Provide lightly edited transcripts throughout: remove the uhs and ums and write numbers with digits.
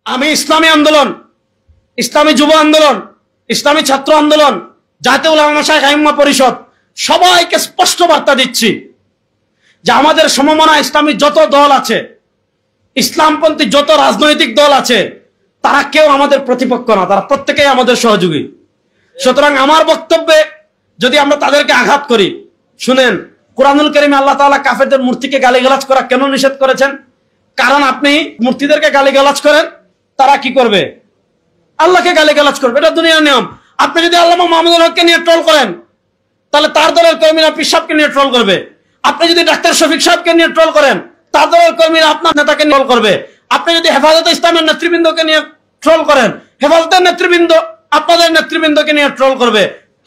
আমি ইসলামী আন্দোলন, ইসলামী যুব আন্দোলন, ইসলামী ছাত্র আন্দোলন, জাতীয় উলামা মাশায়েখ আইম্মা পরিষদ সবাইকে স্পষ্ট বার্তা দিচ্ছি যে আমাদের সমমনা ইসলামী যত দল আছে, ইসলামপন্থী যত রাজনৈতিক দল আছে, তারা কেউ আমাদের প্রতিপক্ষ না, তারা প্রত্যেকেই আমাদের সহযোগী। সুতরাং আমার বক্তব্যে যদি আমরা তাদেরকে আঘাত করি, শুনেন, কুরআনুল কারীমে আল্লাহ তাআলা কাফেরদের মূর্তিকে গালিগালাজ করা কেন নিষেধ করেছেন? কারণ আপনি মূর্তিদেরকে গালিগালাজ করেন, তারা কি করবে? আল্লাহকে গালিগালাজ করবে, এটা দুনিয়ার নিয়ম। আপনি যদি আল্লামা মাহমুদুল হককে নিয়ে ট্রোল করেন, তাহলে তার দলের কর্মীরা পীর সাহেবকে নিয়ে ট্রোল করবে। আপনি যদি ডাক্তার শফিক সাহেবকে নিয়ে ট্রোল করেন, তার দলের কর্মীরা আপনার নেতাকে ট্রোল করবে। আপনি যদি হেফাজতে ইসলামের নেতৃবৃন্দকে নিয়ে ট্রোল করেন, হেফাজতের নেতৃবৃন্দ আপনাদের নেতৃবৃন্দকে নিয়ে ট্রোল করবে।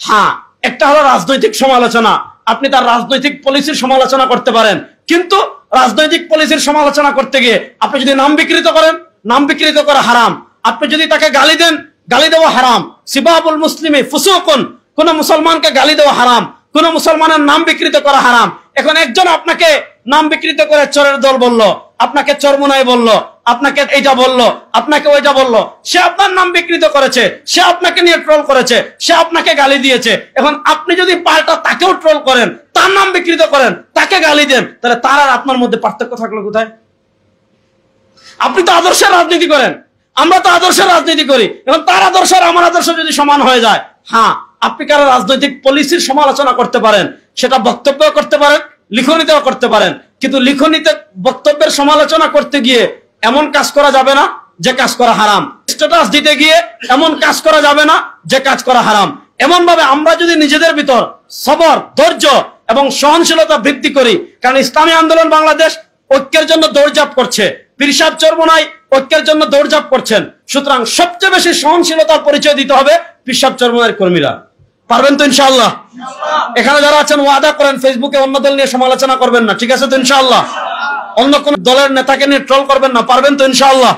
হ্যাঁ, একটা হলো রাজনৈতিক সমালোচনা, আপনি তার রাজনৈতিক পলিসির সমালোচনা করতে পারেন, কিন্তু রাজনৈতিক পলিসির সমালোচনা করতে গিয়ে আপনি যদি নাম বিকৃত করেন, নাম বিকৃত করা হারাম। আপনি যদি তাকে গালি দেন, গালি দেওয়া হারাম। সিবাবুল মুসলিমি ফুসুকুন, কোন মুসলমানকে গালি দেওয়া হারাম, কোন মুসলমানের নাম বিকৃত করা হারাম। এখন একজন আপনাকে নাম বিকৃত করে চোরের দল বলল, আপনাকে চরমুনাই বলল, আপনাকে এইটা বলল, আপনাকে ওইটা বলল, সে আপনার নাম বিকৃত করেছে, সে আপনাকে নিয়ে ট্রোল করেছে, সে আপনাকে গালি দিয়েছে। এখন আপনি যদি পাল্টা তাকেও ট্রোল করেন, তার নাম বিকৃত করেন, তাকে গালি দেন, তাহলে তার আর আপনার মধ্যে পার্থক্য থাকলো কোথায়? আপনি তো আদর্শের রাজনীতি করেন, আমরা তো আদর্শের রাজনীতি করি। এবং তার আদর্শ আর আমার আদর্শ যদি সমান হয়ে যায়, হ্যাঁ, আপনি কারো রাজনৈতিক পলিসির সমালোচনা করতে পারেন, সেটা বক্তব্য করতে পারেন, লিখনীতেও করতে পারেন, কিন্তু লিখনীতে বক্তব্যের সমালোচনা করতে গিয়ে এমন কাজ করা যাবে না যে কাজ করা হারাম। স্ট্যাটাস দিতে গিয়ে এমন কাজ করা যাবে না যে কাজ করা হারাম। এমন ভাবে আমরা যদি নিজেদের ভিতর সবর, ধৈর্য এবং সহনশীলতা বৃদ্ধি করি, কারণ ইসলামী আন্দোলন বাংলাদেশ ঐক্যের জন্য দৌড়ঝাঁপ করছে, পীর সাহেব চরমোনাই ঐক্যের জন্য দৌড়ঝাঁপ করছেন। সুতরাং সবচেয়ে বেশি সহনশীলতার পরিচয় দিতে হবে পীর সাহেব চরমোনাইয়ের কর্মীরা। পারবেন তো ইনশাআল্লাহ? এখানে যারা আছেন ওয়াদা করেন ফেসবুকে অন্য দল নিয়ে সমালোচনা করবেন না, ঠিক আছে তো ইনশাআল্লাহ? অন্য কোন দলের নেতাকে নিয়ে ট্রোল করবেন না, পারবেন তো ইনশাআল্লাহ?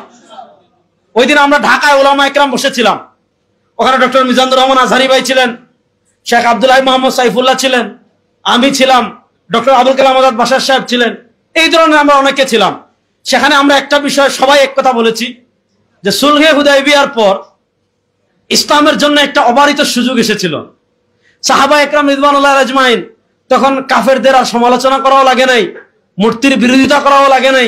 ওই দিন আমরা ঢাকায় উলামা ইকরাম বসেছিলাম, ওখানে ডক্টর মিজানুর রহমান আজহারি ভাই ছিলেন, শেখ আব্দুল্লাহ মোহাম্মদ সাইফুল্লাহ ছিলেন, আমি ছিলাম, ডক্টর আবুল কালাম আজাদ বাশার সাহেব ছিলেন, এই ধরনের আমরা অনেকে ছিলাম। সেখানে আমরা একটা বিষয়ে সবাই এক কথা বলেছি যে সুলহে হুদায়বিয়ার পর ইসলামের জন্য একটা অবারিত সুযোগ এসেছিল। সাহাবা একরাম রিদওয়ানুল্লাহ আজমাইন, তখন কাফেরদের আর সমালোচনা করাও লাগে নাই, মূর্তির বিরোধিতা করাও লাগে নাই।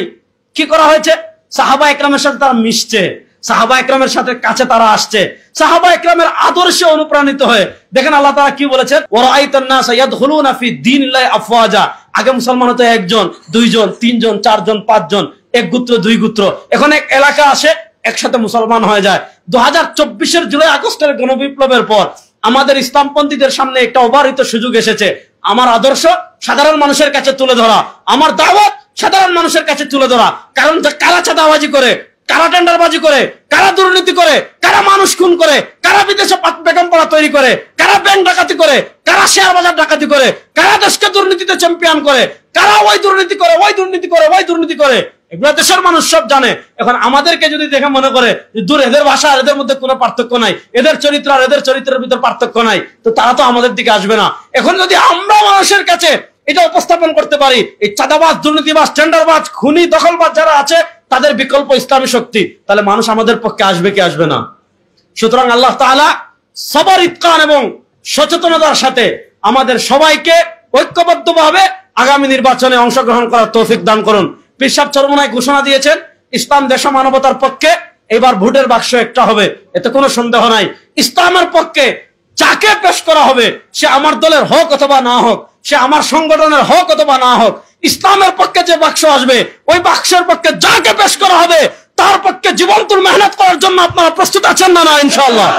কি করা হয়েছে? সাহাবা একরামের সাথে তারা মিশছে, সাহাবা একরামের সাথে কাছে তারা আসছে, সাহাবা একরামের আদর্শে অনুপ্রাণিত হয়ে। দেখেন আল্লাহ তাআলা কি বলেছেন, ওয়ারাআইতান নাস ইয়াদখুলুনা ফি দীনিল্লাহি আফওয়াজা। আগে মুসলমান হতো একজন, দুইজন, তিনজন, চারজন, পাঁচজন, এক গোত্র, দুই গোত্র। এখন এক এলাকা আসে, একসাথে মুসলমান হয়ে যায়। 2024-এর জুলাই আগস্টের গণবিপ্লবের পর আমাদের ইসলামপন্থীদের সামনে একটা অবারিত সুযোগ এসেছে। আমার আদর্শ সাধারণ মানুষের কাছে তুলে ধরা, আমার দাওয়াত সাধারণ মানুষের কাছে তুলে ধরা। কারণ কারা চাঁদাবাজি করে, কারা টেন্ডারবাজি করে, কারা দুর্নীতি করে, কারা মানুষ খুন করে, কারা বিদেশে বেগমপাড়া তৈরি করে, কারা ব্যাংক ডাকাতি করে, কারা শেয়ার বাজার ডাকাতি করে, কারা দেশকে দুর্নীতিতে চ্যাম্পিয়ন করে, কারা ওই দুর্নীতি করে, ওই দুর্নীতি করে, ওই দুর্নীতি করে, এগুলো দেশের মানুষ সব জানে। এখন আমাদেরকে যদি দেখে মনে করে দূর, এদের ভাষা আর এদের মধ্যে কোনো পার্থক্য নাই, এদের চরিত্র আর এদের চরিত্রের ভিতর পার্থক্য নাই, তো তারা তো আমাদের দিকে আসবে না। এখন যদি আমরা মানুষের কাছে এটা উপস্থাপন করতে পারি, এই চাঁদাবাজ, দুর্নীতিবাজ, টেন্ডারবাজ, খুনি, দখলবাজ যারা আছে তাদের বিকল্প ইসলামী শক্তি, তাহলে মানুষ আমাদের পক্ষে আসবে কি আসবে না? সুতরাং আল্লাহ তাআলা সবর, ইতকান এবং সচেতনতার সাথে আমাদের সবাইকে ঐক্যবদ্ধভাবে আগামী নির্বাচনে অংশগ্রহণ করার তৌফিক দান করুন। পীর সাহেব চরমোনাই ঘোষণা দিয়েছেন, ইসলাম দেশ মানবতার পক্ষে, এবার ভোটের বাক্স একটা হবে, এতে কোনো সন্দেহ নাই। ইসলামের পক্ষে যাকে পেশ করা হবে, সে আমার দলের হোক অথবা না হোক, সে আমার সংগঠনের হোক অথবা না হোক, ইসলামের পক্ষে যে বাক্স আসবে, ওই বাক্সের পক্ষে যাকে পেশ করা হবে তার পক্ষে জীবন তুল মেহনত করার জন্য আপনারা প্রস্তুত আছেন না? না ইনশাআল্লাহ।